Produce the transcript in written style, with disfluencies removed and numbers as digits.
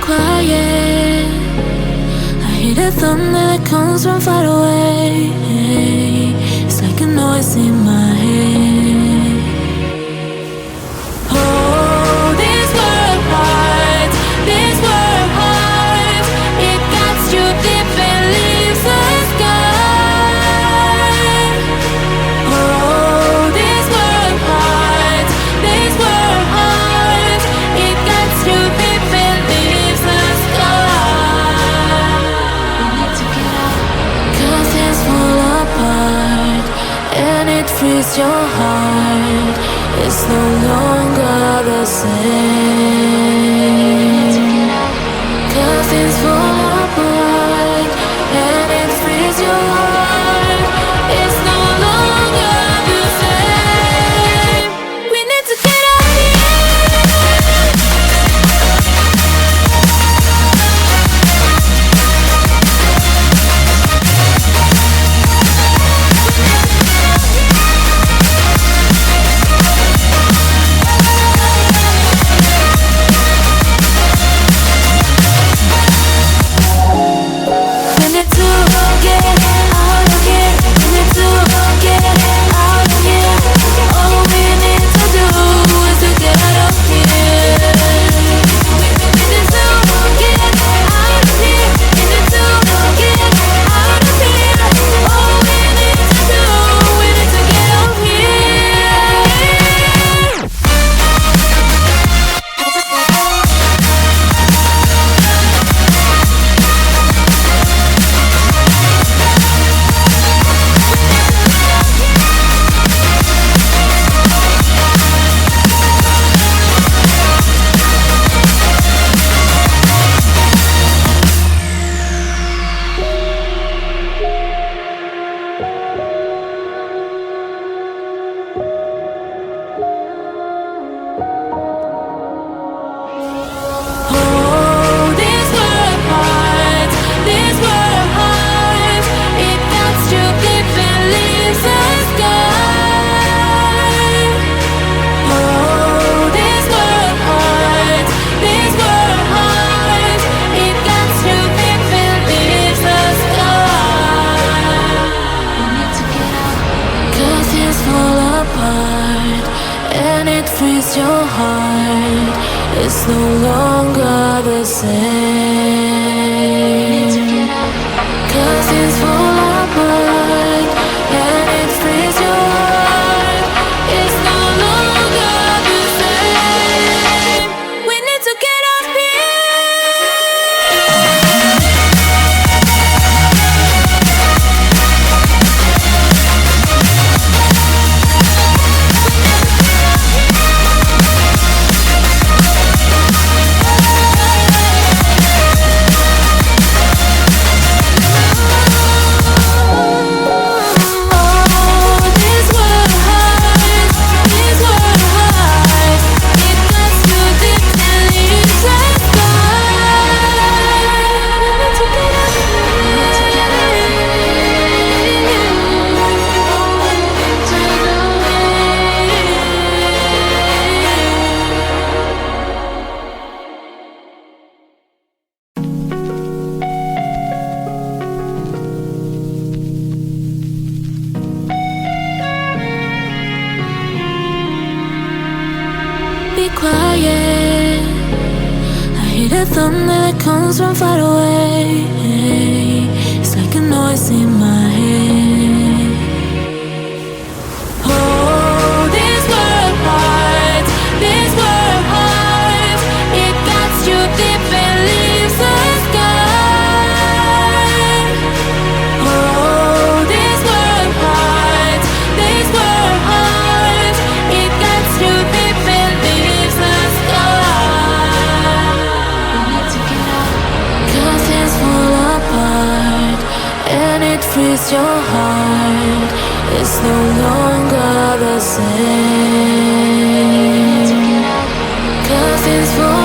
quiet. I hear the thunder that comes from far away. It's like a noise in my head. Oh, this world hurts, this world hurts. It cuts you deep and leaves the sky. Oh, this world hurts, this world hurts. It cuts you deep and leaves the sky. We need to get out, 'cause things fall apart and it frees your heart. It's no longer the same. 'Cause things fall apart and it frees your heart. It's no longer the same. We need to get out here. We need to get out of here. We need to get out of here. All we need to do is to get out of here. We need to get out of here. We need to get out of here. All we need to do, we need to get out of here. Oh, this world hurts, this world hurts. It cuts you deep and leaves the sky. Oh, this world hurts, this world hurts. It cuts you deep and leaves the sky. We need to get out, 'cause things fall apart and it frees your heart. It's no longer the same. 'Cause things fall apart and it frees your heart. It's no longer the same. We need to get out here. Oh, this world hurts, this world hurts. It cuts you deep and leaves the sky. We need to get out of Be quiet. I hear the thunder that comes from far away. It's like a noise in my head. Oh, this world hurts, this world hurts. It cuts you deep and leaves the sky. Oh, this world hurts, this world hurts. It cuts you deep and leaves the sky. We need to get out, 'cause things fall apart and it frees your heart. It's no longer the same. 'Cause things fall